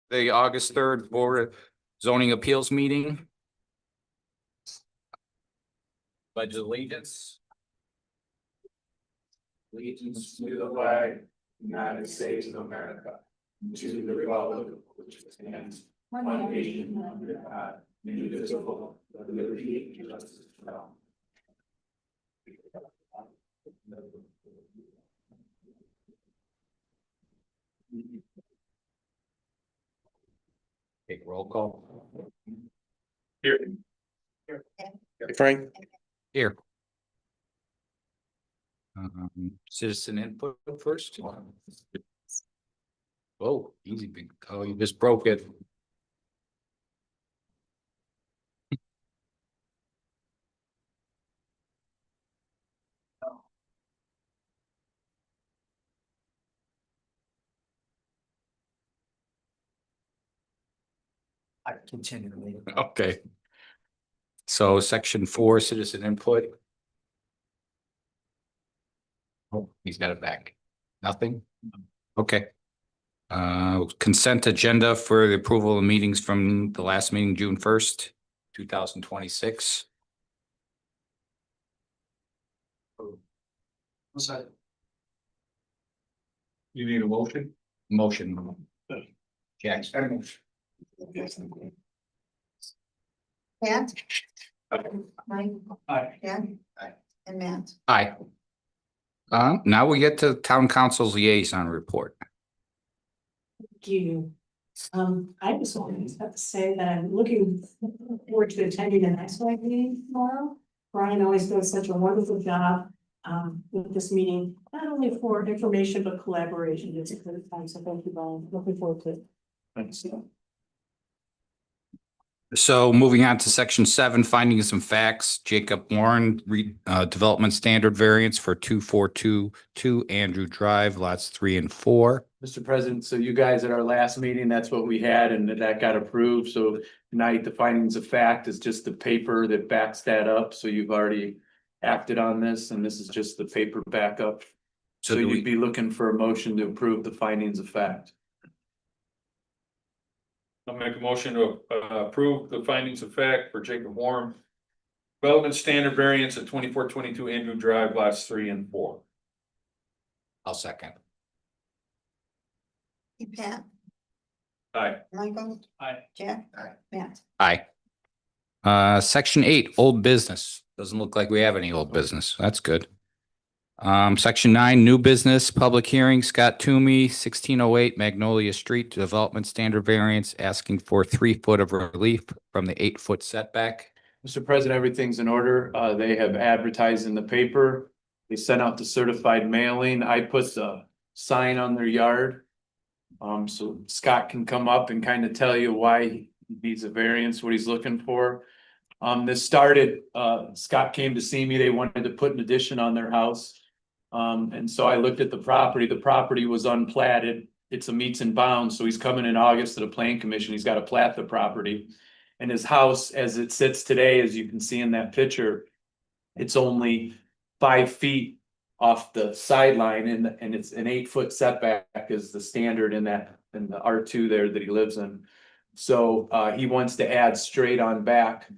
the August 3rd Board of Zoning Appeals meeting. Pledge allegiance. Allegiance to the flag, United States of America, to the republic which stands one nation under God, indivisible, with liberty and justice for all. Take roll call. Here. Frank. Here. Citizen input first. Oh, easy big. Oh, you just broke it. I continue to leave. Okay. So section 4, citizen input. Oh, he's got it back. Nothing? Okay. Consent agenda for the approval of meetings from the last meeting, June 1st, 2026. What's that? You need a motion? Motion. Jackson. Pat? Mike? Aye. Dan? Aye. And Matt? Aye. Now we get to town council's liaison report. Thank you. I just wanted to say that I'm looking forward to attending the next one meeting tomorrow. Brian always does such a wonderful job with this meeting, not only for information, but collaboration. It's a good time. So thank you, Brian. Looking forward to it. Thanks. So moving on to section 7, findings and facts, Jacob Warren, development standard variance for 2422 Andrew Drive, lots 3 and 4. Mr. President, so you guys at our last meeting, that's what we had and that got approved. So tonight, the findings of fact is just the paper that backs that up. So you've already acted on this and this is just the paper backup. So do you'd be looking for a motion to approve the findings of fact. I'll make a motion to approve the findings of fact for Jacob Warren. Development standard variance at 2422 Andrew Drive, lots 3 and 4. I'll second. Hey, Pat? Aye. Michael? Aye. Jack? Aye. Matt? Aye. Section 8, old business. Doesn't look like we have any old business. That's good. Section 9, new business, public hearing, Scott Tumi, 1608 Magnolia Street, development standard variance, asking for 3 foot of relief from the 8-foot setback. Mr. President, everything's in order. They have advertised in the paper. They sent out the certified mailing. I put the sign on their yard. So Scott can come up and kind of tell you why he needs a variance, what he's looking for. This started, Scott came to see me. They wanted to put an addition on their house. And so I looked at the property. The property was unplatted. It's a meets and bounds. So he's coming in August to the Plan Commission. He's got to plat the property. And his house, as it sits today, as you can see in that picture, it's only 5 feet off the sideline and it's an 8-foot setback is the standard in the R2 there that he lives in. So he wants to add straight on back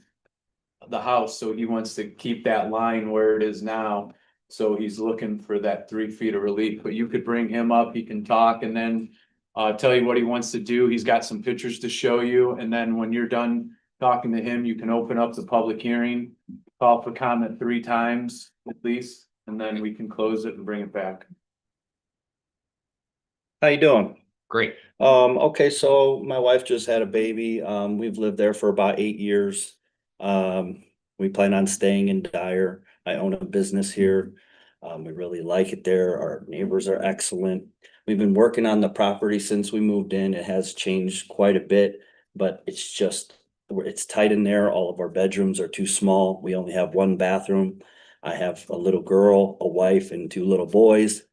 the house. So he wants to keep that line where it is now. So he's looking for that 3 feet of relief, but you could bring him up, he can talk and then tell you what he wants to do. He's got some pictures to show you. And then when you're done talking to him, you can open up the public hearing, call for comment 3 times at least, and then we can close it and bring it back. How you doing? Great. Okay, so my wife just had a baby. We've lived there for about 8 years. We plan on staying in Dyer. I own a business here. We really like it there. Our neighbors are excellent. We've been working on the property since we moved in. It has changed quite a bit, but it's tight in there. All of our bedrooms are too small. We only have 1 bathroom. I have a little girl, a wife, and 2 little boys.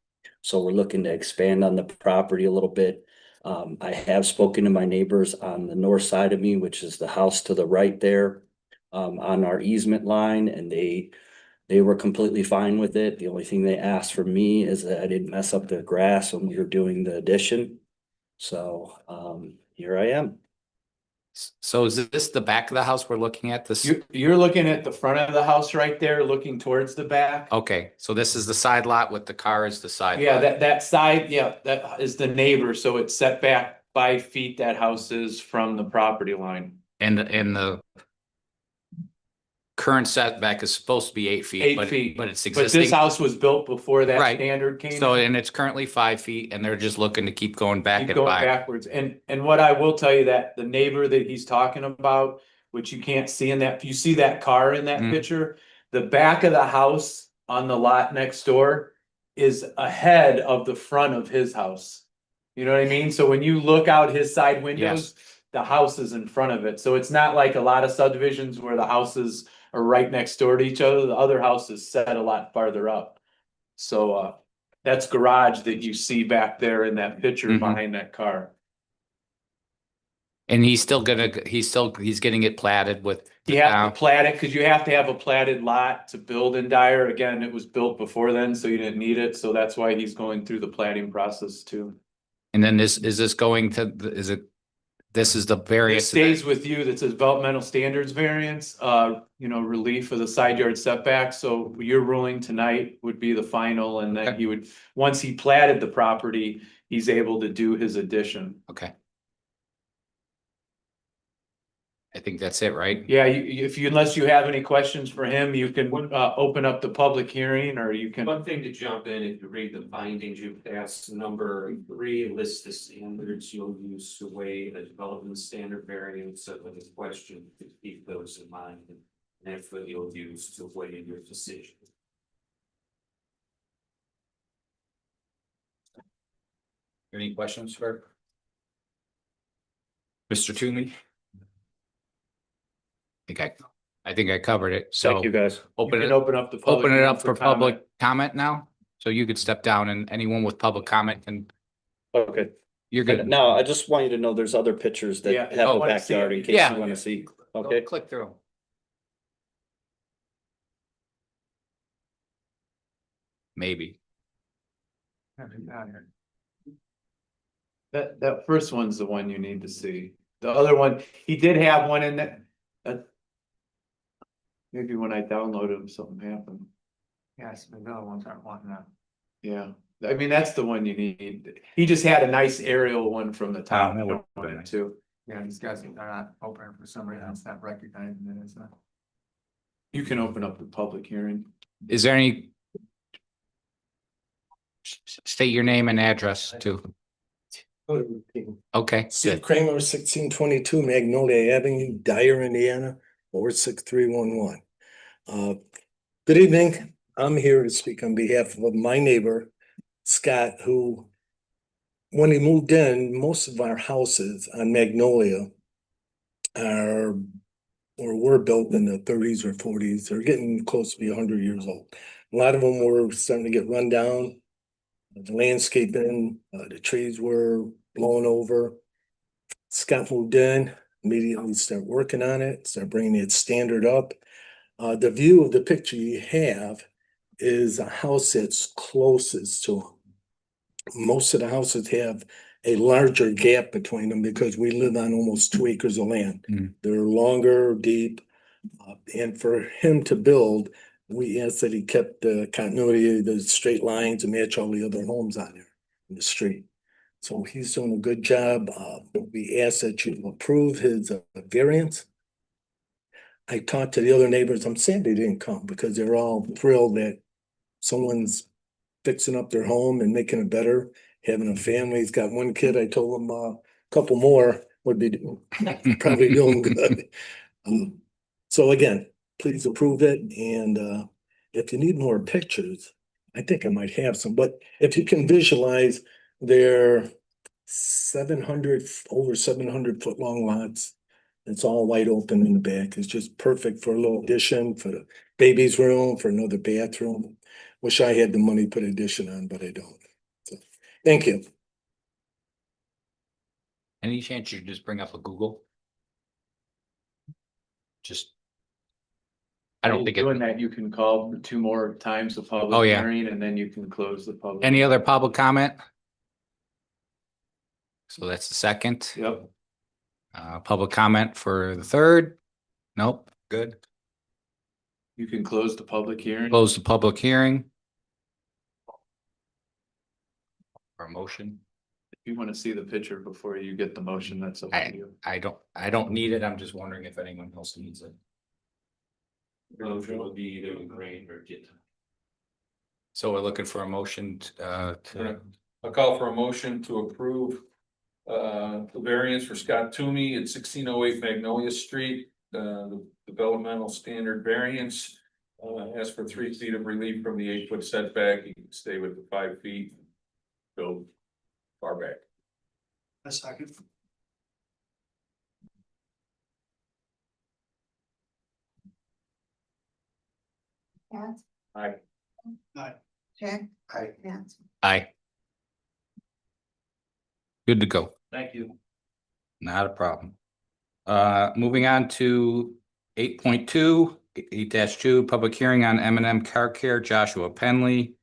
So we're looking to expand on the property a little bit. I have spoken to my neighbors on the north side of me, which is the house to the right there, on our easement line, and they were completely fine with it. The only thing they asked from me is that I didn't mess up the grass when we were doing the addition. So here I am. So is this the back of the house we're looking at? This, You're looking at the front of the house right there, looking towards the back. okay, so this is the side lot with the car is the side Yeah, lot. that side, yeah, that is the neighbor, so it's set back 5 feet, that house is from the property line. And the current setback is supposed to be 8 feet. 8 feet. But it's But this existing. house was built before that Right. standard came. So, in. and it's currently 5 feet and they're just looking to keep going back Keep and going back. backwards. And what I will tell you that the neighbor that he's talking about, which you can't see in that, you see that car in that Mhm. picture? The back of the house on the lot next door is ahead of the front of his house. You know what I mean? So when you look out his side windows, the house is in front of it. So it's not like a lot of subdivisions where the houses are right next door to each other. The other house is set a lot farther up. So that's garage that you see back there in that picture Mhm. behind that car. And he's getting it platted with. You have to plat it, because you have to have a platted lot to build in Dyer. Again, it was built before then, so you didn't need it. So that's why he's going through the platting process too. And then is this going to, this is the It variance. stays with you. That's a developmental standards variance, relief of the side yard setback. So your ruling tonight would be the final, and then Okay. he would, once he platted the property, he's able to do his addition. Okay. I think that's it, right? Yeah, unless you have any questions for him, you can, open up the public hearing, or you can. One thing to jump in, if you read the findings, you've asked number 3, list the standards you'll use to weigh the development standard variance of the question, to keep those in mind. And that's what you'll use to weigh your decision. Any questions for Mr. Toomey? I think I covered it. So Thank you, guys. open You it, can open up the public. open it hearing up for comment. public comment now. So you could step down and anyone with public comment can, Okay. you're good. Now, I just want you to know there's other pictures that Yeah, have oh, a wanna see backyard it? in case Yeah. you want to see. Go Okay. click through. Maybe. That first one's the one you need to see. The other one, he did have one in that. Maybe when I downloaded them, something happened. Yes, the other ones aren't wanting that. Yeah, I mean, that's the one you need. He just had a nice aerial one from the top. that would be nice. Too. Yeah, these guys are not open for some reason, it's not recognizing it as a. You can open up the public hearing. Is there any? State your name and address too. Okay. Steve Kramer, 1622 Magnolia Avenue, Dyer, Indiana, 46311. Good evening. I'm here to speak on behalf of my neighbor, Scott, who, when he moved in, most of our houses on Magnolia are or were built in the 30s or 40s. They're getting close to be 100 years old. A lot of them were starting to get run down. The landscaping, the trees were blown over. Scott moved in, immediately start working on it, start bringing its standard up. The view of the picture you have is a house that's closest to him. Most of the houses have a larger gap between them because we live on almost 2 acres of land. Mhm. They're longer, deep, and for him to build, we asked that he kept the continuity of the straight lines and match all the other homes on there in the street. So he's doing a good job. We ask that you approve his variance. I talked to the other neighbors. I'm sad they didn't come because they're all thrilled that someone's fixing up their home and making it better, having a family. He's got 1 kid. I told him a couple more would be probably doing good. So again, please approve it. And if you need more pictures, I think I might have some, but if you can visualize their over 700 foot long lots. It's all wide open in the back. It's just perfect for a little addition, for the baby's room, for another bathroom. Wish I had the money to put addition on, but I don't. So, thank you. Any chance you just bring up a Google? Just. I don't think Doing it, that, you can call 2 more times the Oh, public yeah. hearing, and then you can close the public. any other public comment? So that's the second. Yep. Public comment for the third? Nope, good. You can close the public hearing. Close the public hearing. Or motion. If you want to see the picture before you get the motion, that's up to you. I don't need it. I'm just wondering if anyone else needs it. Motion would be either green or get. So we're looking for a motion, to, I'll call for a motion to approve the variance for Scott Tumi at 1608 Magnolia Street, the developmental standard variance. Ask for 3 feet of relief from the 8-foot setback. You can stay with the 5 feet. Go far back. A second. Pat, Aye. Jack, Aye. Matt. aye. Good to go. Thank you. Not a problem. Moving on to 8.2, 8-2, public hearing on M&M Car Care, Joshua Penley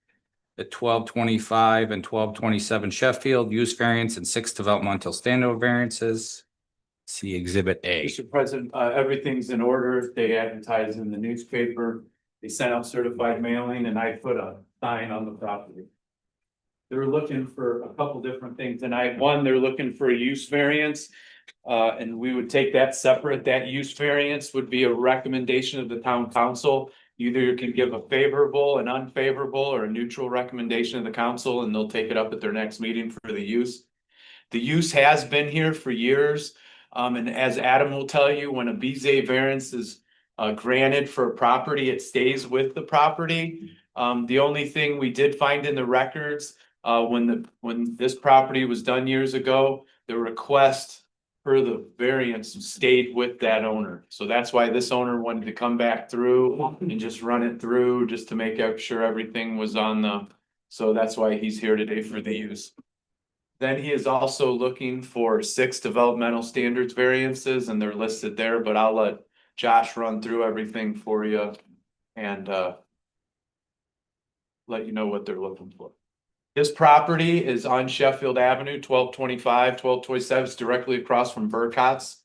at 1225 and 1227 Sheffield, use variance and 6 developmental standard variances. See Exhibit A. Mr. President, everything's in order. They advertised in the newspaper. They sent out certified mailing and I put a sign on the property. They're looking for a couple different things tonight. One, they're looking for a use variance. And we would take that separate. That use variance would be a recommendation of the town council. Either you can give a favorable, an unfavorable, or a neutral recommendation of the council, and they'll take it up at their next meeting for the use. The use has been here for years. And as Adam will tell you, when a BZA variance is granted for a property, it stays with the property. The only thing we did find in the records, when this property was done years ago, the request for the variance stayed with that owner. So that's why this owner wanted to come back through and just run it through just to make sure everything was on the, so that's why he's here today for the use. Then he is also looking for 6 developmental standards variances and they're listed there, but I'll let Josh run through everything for you and let you know what they're looking for. This property is on Sheffield Avenue, 1225, 1227, it's directly across from Burcott's.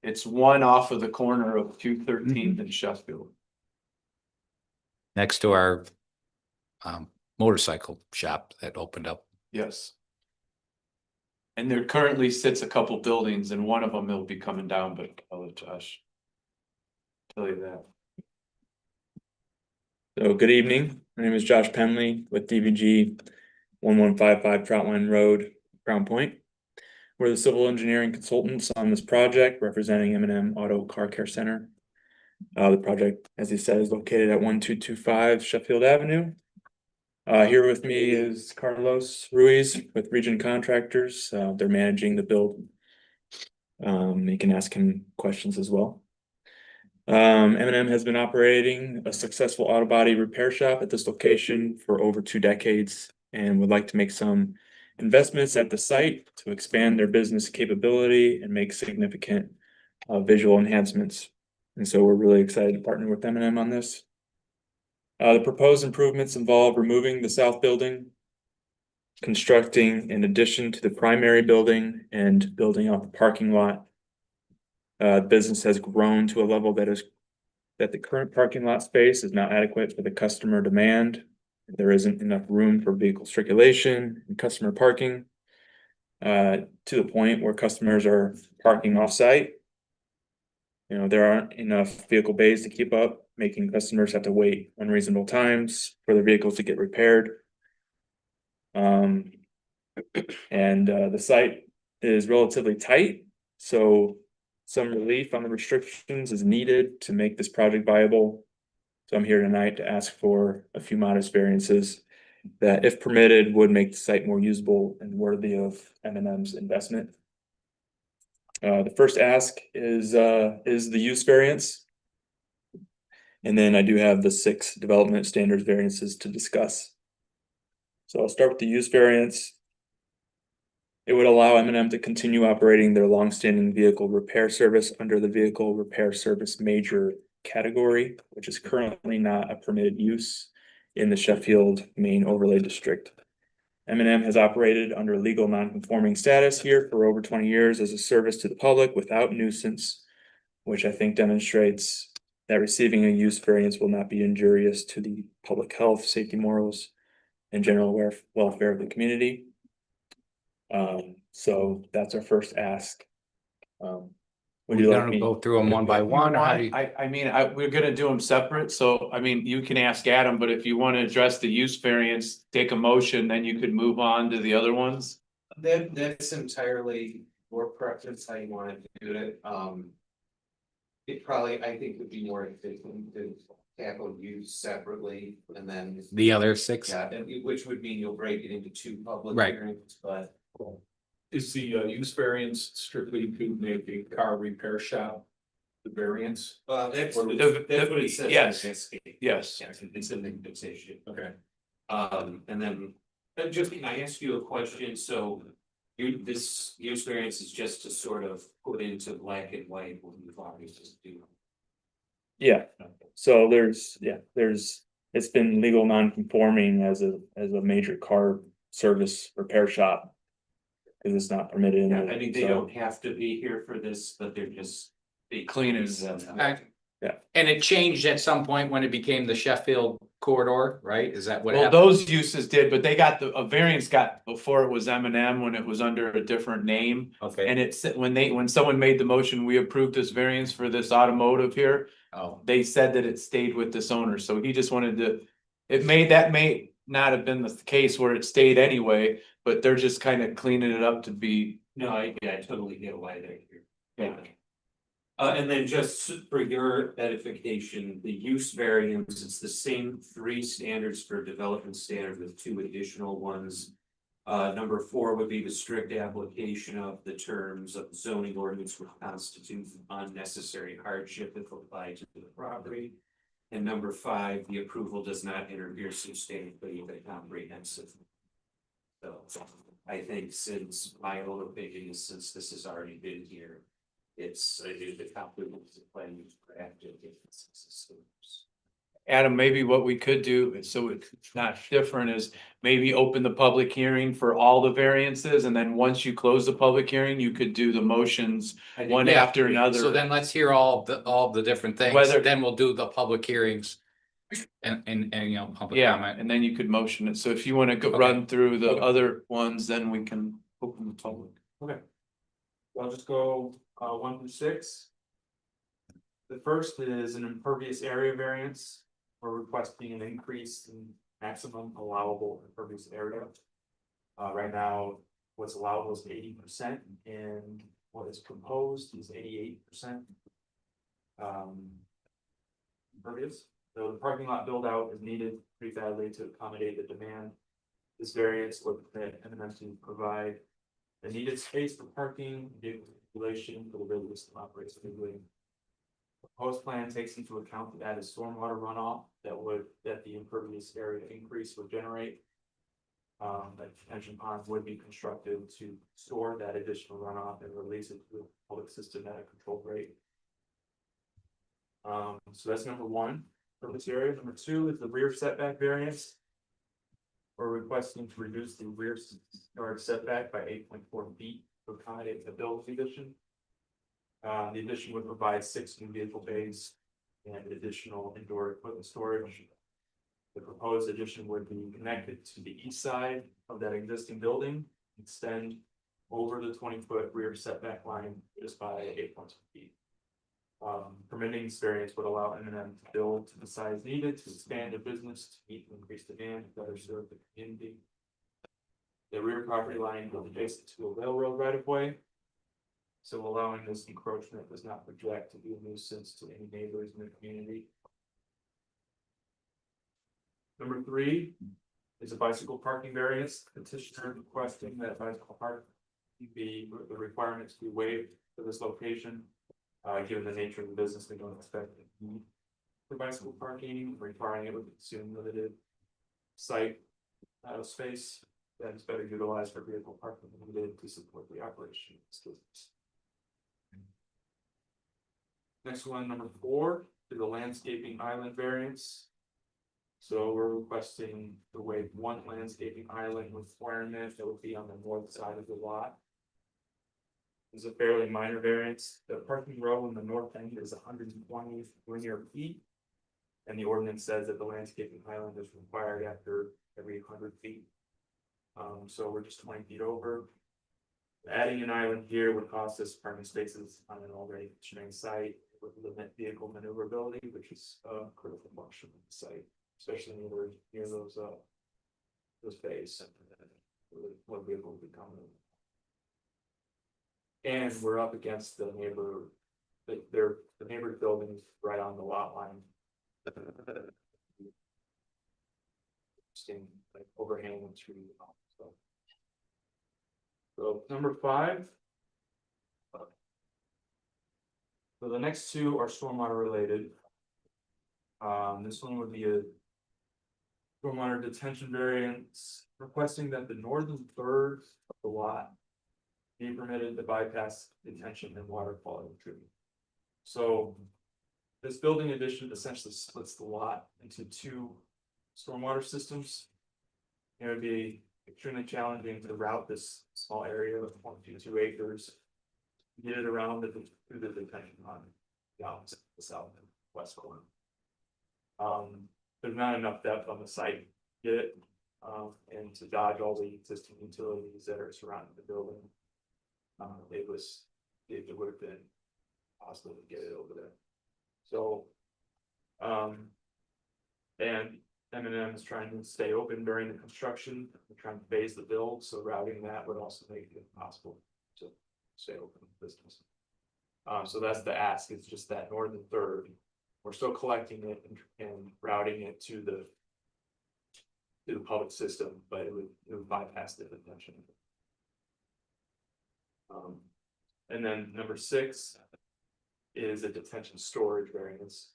It's one off of the corner of 213th and Sheffield. Next to our motorcycle shop that opened up. Yes. And there currently sits a couple buildings and one of them will be coming down, but I'll let Josh tell you that. So good evening. My name is Josh Penley with DVG 1155 Troutline Road, Crown Point. We're the civil engineering consultants on this project representing M&M Auto Care Center. The project, as he said, is located at 1225 Sheffield Avenue. Here with me is Carlos Ruiz with Region Contractors. They're managing the build. You can ask him questions as well. M&M has been operating a successful auto body repair shop at this location for over 2 decades and would like to make some investments at the site to expand their business capability and make significant visual enhancements. And so we're really excited to partner with M&M on this. The proposed improvements involve removing the south building, constructing an addition to the primary building, and building out the parking lot. The business has grown to a level that the current parking lot space is not adequate for the customer demand. There isn't enough room for vehicle circulation and customer parking to the point where customers are parking off-site. You know, there aren't enough vehicle bays to keep up, making customers have to wait unreasonable times for their vehicles to get repaired. And the site is relatively tight, so some relief on the restrictions is needed to make this project viable. So I'm here tonight to ask for a few modest variances that, if permitted, would make the site more usable and worthy of M&M's investment. The first ask is the use variance. And then I do have the 6 development standards variances to discuss. So I'll start with the use variance. It would allow M&M to continue operating their longstanding vehicle repair service under the vehicle repair service major category, which is currently not a permitted use in the Sheffield main overlay district. M&M has operated under legal non-conforming status here for over 20 years as a service to the public without nuisance, which I think demonstrates that receiving a use variance will not be injurious to the public health, safety, morals, and general welfare of the community. So that's our first ask. Would We're you like gonna me? go through them one by one, or how do you? I mean, we're gonna do them separate, so I mean, you can ask Adam, but if you wanna address the use variance, take a motion, then you could move on to the other ones. That's entirely your preference, how you wanna do it, it probably, I think, would be more efficient to tackle use separately, and then. The other six? Yeah, which would mean you'll break it into two public Right. hearings, but. Is the use variance strictly to make a car repair shop? The variance? That's Or- what it says. Yes. Yes. Yes. Yes, it's in the petition. Okay. And then, just, can I ask you a question? So this use variance is just to sort of put into black and white what you've obviously do. Yeah, so it's been legal non-conforming as a major car service repair shop. Cause it's not permitted in Yeah, the. I mean, they so- don't have to be here for this, but they're just. They Clean it. And it changed at some point when it became the Sheffield corridor, right? Is that what Well, happened? those uses did, but they got a variance got before it was M&M when it was under a different name. Okay, And it's when someone made the motion, we approved this variance for this automotive here. oh, They said that it stayed with this owner, so he just wanted to, that may not have been the case where it stayed anyway, but they're just kind of cleaning it up to be. No, I totally get why they're here. Yeah. And then just for your edification, the use variance, it's the same three standards for development standard with two additional ones. Number 4 would be the strict application of the terms of zoning ordinance which constitute unnecessary hardship if applied to the property. And number 5, the approval does not interfere substantially with comprehensive. So I think since my own opinion is since this has already been here, it's the comprehensive plan is drafted. Adam, maybe what we could do, so it's not different, is maybe open the public hearing for all the variances, and then once you close the public hearing, you could do the motions one Yeah. after another. so then let's hear all the different things, Whether- then we'll do the public hearings. And you know, public Yeah, comment. and then you could motion it. So if you wanna go Okay. run through the Okay. other ones, then we can open the public. Okay. I'll just go 1 through 6. The first is an impervious area variance. We're requesting an increase in maximum allowable impervious area. Right now, what's allowable is 80% and what is proposed is 88%. Impervious, so the parking lot build out is needed pretty badly to accommodate the demand. This variance would permit M&M to provide the needed space for parking, vehicle circulation for the business to operate smoothly. Proposed plan takes into account the added stormwater runoff that the impervious area increase would generate. That detention pond would be constructed to store that additional runoff and release it to the public system at a controlled rate. So that's number 1 for this area. Number 2 is the rear setback variance. We're requesting to reduce the rear yard setback by 8.4 feet to accommodate the building addition. The addition would provide 6 new vehicle bays and additional indoor equipment storage. The proposed addition would be connected to the east side of that existing building, extend over the 20-foot rear setback line just by 8.2 feet. Permitting this variance would allow M&M to build to the size needed to expand the business to meet the increased demand, better serve the community. The rear property line is adjacent to a railroad right of way. So allowing this encroachment does not project to be a nuisance to any neighbors in the community. Number 3 is a bicycle parking variance. Petitioner requesting that bicycle park be the requirements be waived for this location. Given the nature of the business, they don't expect it for bicycle parking, requiring it would consume limited site space that is better utilized for vehicle parking needed to support the operation of this business. Next one, number 4, is the landscaping island variance. So we're requesting to waive one landscaping island requirement that would be on the north side of the lot. It's a fairly minor variance. The parking row in the north end is 120 linear feet. And the ordinance says that the landscaping island is required after every 100 feet. So we're just 20 feet over. Adding an island here would cost us parking spaces on an already constrained site, would limit vehicle maneuverability, which is a critical function of the site, especially near those bays. What vehicle would be coming. And we're up against the neighbor, the neighbor's building is right on the lot line. Staying like overhanging the tree. So number 5. So the next two are stormwater related. This one would be a stormwater detention variance requesting that the northern third of the lot be permitted to bypass detention and water quality treatment. So this building addition essentially splits the lot into 2 stormwater systems. It would be extremely challenging to route this small area of 1.2 acres. Get it around through the detention pond down to the south and west corner. There's not enough depth on the site to get it, and to dodge all the existing utilities that are surrounding the building. It would have been possible to get it over there. So, and M&M is trying to stay open during the construction. We're trying to phase the build, so routing that would also make it possible to stay open business. So that's the ask. It's just that northern third. We're still collecting it and routing it to the public system, but it would bypass the detention. And then number 6 is a detention storage variance.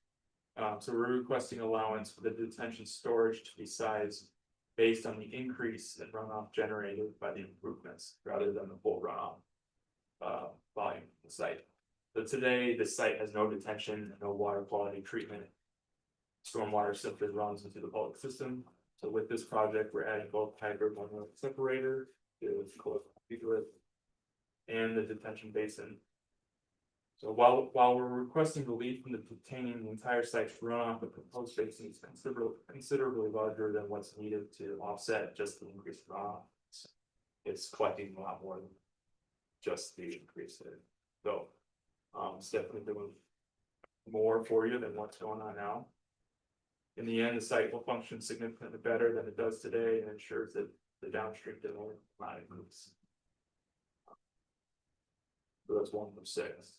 So we're requesting allowance for the detention storage to be sized based on the increase in runoff generated by the improvements rather than the full runoff volume of the site. But today, the site has no detention, no water quality treatment. Stormwater simply runs into the public system. So with this project, we're adding both hybrid one-way separator to it and the detention basin. So while we're requesting relief from the detaining the entire site's runoff, the proposed basin is considerably larger than what's needed to offset just the increased runoff. It's collecting a lot more than just the increase there. So it's definitely doing more for you than what's going on now. In the end, the site will function significantly better than it does today and ensures that the downstream demand not increase. So that's 1 of 6.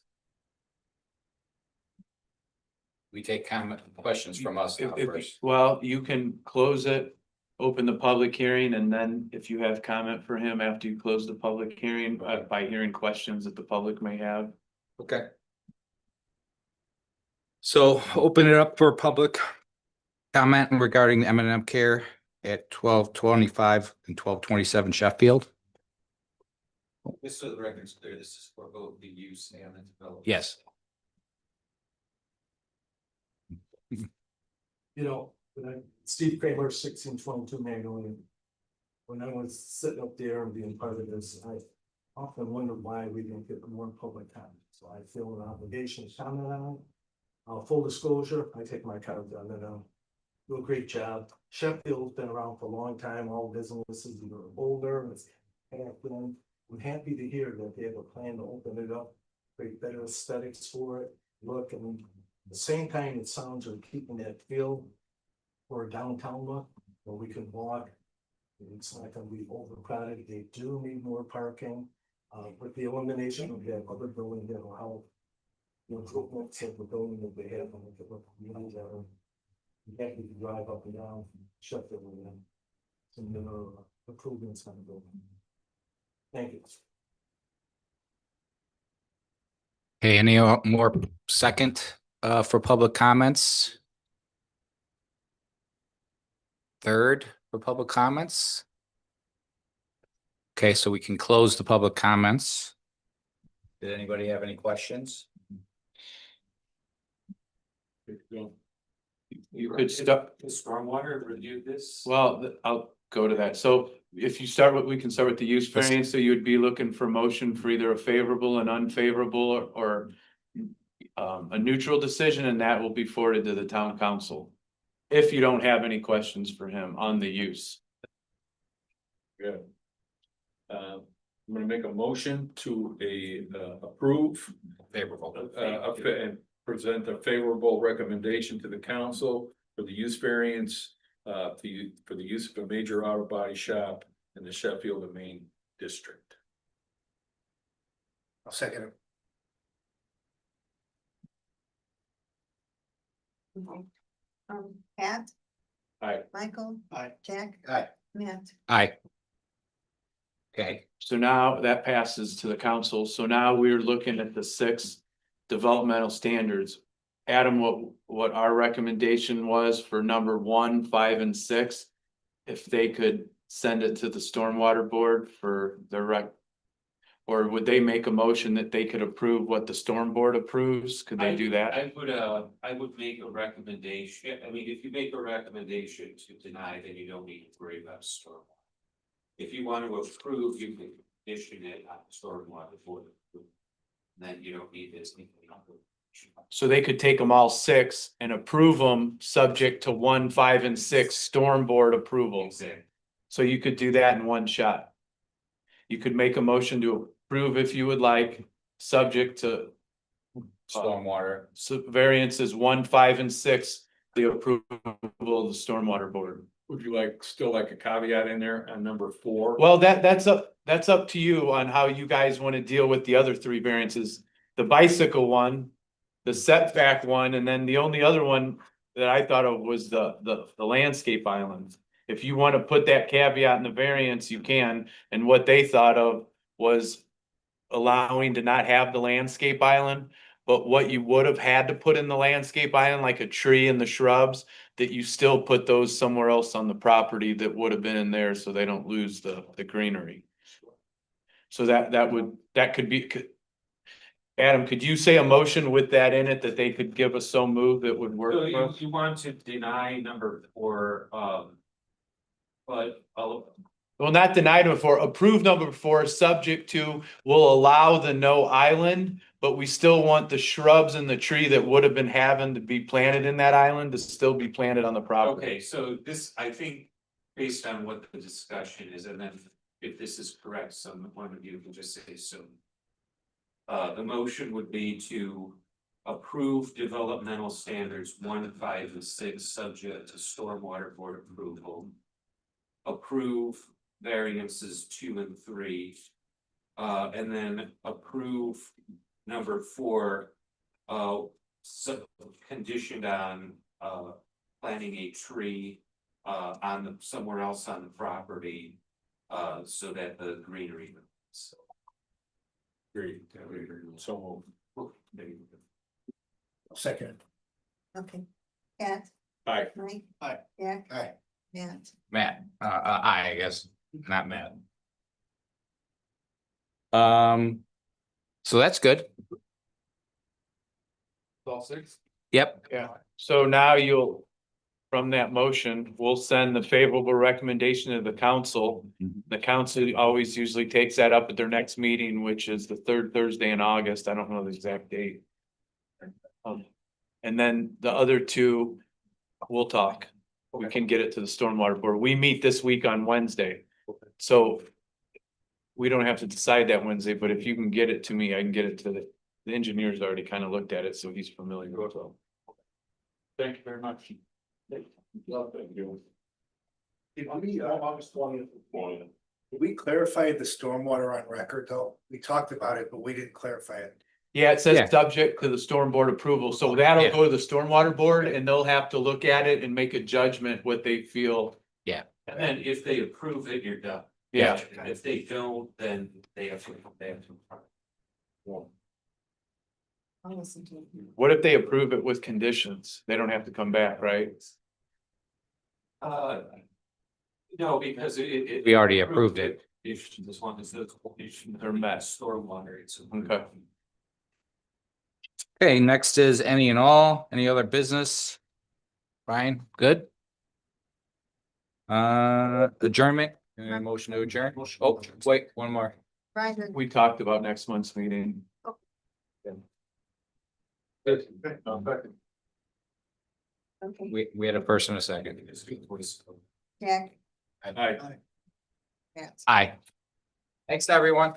We take comment questions from us now first. Well, you can close it, open the public hearing, and then if you have comment for him after you close the public hearing, by hearing questions that the public may have. Okay. So open it up for public comment regarding the M&M Care at 1225 and 1227 Sheffield. Just so the record's clear, this is for both the use and the development. Yes. You know, Steve Kramer, 1622 Magnolia. When I was sitting up there and being part of this, I often wondered why we didn't get more public comment. So I feel an obligation to comment on it. Full disclosure, I take my card down and do a great job. Sheffield's been around for a long time. All businesses that are older. I'm happy to hear that they have a plan to open it up, create better aesthetics for it. Look, and at the same time, it sounds like keeping that feel for a downtown look where we can walk. It's not going to be overcrowded. They do need more parking. With the elimination of that other building that will help the improvements of the building that they have. I'm happy to drive up and down Sheffield and some improvements on the building. Thank you. Okay, any more second for public comments? Third for public comments? Okay, so we can close the public comments. Did anybody have any questions? You could start, The stormwater reviewed this. well, I'll go to that. So if you start with, we can start with the use variance, so you'd be looking for motion for either a favorable and unfavorable or a neutral decision, and that will be forwarded to the town council. If you don't have any questions for him on the use. Good. I'm gonna make a motion to approve, Favorable. and present a favorable recommendation to the council for the use variance. For the use of a major auto body shop in the Sheffield and Maine district. I'll second it. Pat? Aye. Michael? Aye. Jack? Aye. Matt? Aye. Okay, So now that passes to the council. So now we're looking at the 6 developmental standards. Adam, what our recommendation was for number 1, 5, and 6. If they could send it to the stormwater board for the or would they make a motion that they could approve what the storm board approves? Could they do that? I would make a recommendation. I mean, if you make a recommendation to deny, then you don't need to worry about stormwater. If you want to approve, you can condition it on stormwater for the. Then you don't need this. So they could take them all 6 and approve them subject to 1, 5, and 6 storm board approval. Exactly. So you could do that in one shot. You could make a motion to approve if you would like, subject to Stormwater. variances 1, 5, and 6, the approval of the stormwater board. Would you still like a caveat in there on number 4? Well, that's up to you on how you guys want to deal with the other 3 variances. The bicycle one, the setback one, and then the only other one that I thought of was the landscape island. If you want to put that caveat in the variance, you can, and what they thought of was allowing to not have the landscape island, but what you would have had to put in the landscape island, like a tree and the shrubs, that you still put those somewhere else on the property that would have been in there so they don't lose the greenery. So that could be. Adam, could you say a motion with that in it that they could give us so move that would work? So for us? you want to deny number 4, but Well, not denied before, approved number 4, subject to, will allow the no island, but we still want the shrubs and the tree that would have been having to be planted in that island to still be planted on the property. okay, so this, I think, based on what the discussion is, and then if this is correct, one of you can just say so. The motion would be to approve developmental standards 1, 5, and 6, subject to stormwater board approval. Approve variances 2 and 3. And then approve number 4, conditioned on, planting a tree, somewhere else on the property, so that the greenery. Great. So There you go. Second. Okay. Pat? Aye. Mike? Aye. Jack? Aye. Matt? Matt, I guess, not Matt. So that's good. All 6? Yep, Yeah, so now from that motion, we'll send the favorable recommendation to the council. Mhm. The council always usually takes that up at their next meeting, which is the 3rd Thursday in August. I don't know the exact date. And then the other 2, we'll talk. We can get it to the stormwater board. We meet this week on Wednesday. So we don't have to decide that Wednesday, but if you can get it to me, I can get it to the engineer's already kind of looked at it, so he's familiar with it. thank you very much. Thank you. August 20th. We clarified the stormwater on record though. We talked about it, but we didn't clarify it. Yeah, it says Yeah. subject to the storm board approval, so that'll Yeah. go to the stormwater board and they'll have to look at it and make a judgment what they feel. And then if they approve it, you're done. Yeah, And if they don't, then they have to come back to. I'll listen to it. what if they approve it with conditions? They don't have to come back, right? No, because it. we already approved it. If, as long as those conditions Are met. stormwater, it's. Okay. Okay, next is any and all, any other business? Brian, good? Adjournment, motion to adjourn. Oh, wait, one more. Brian, We talked about next month's meeting. okay, We had a first and a second. Jack, Aye. Matt. Aye. Thanks, everyone.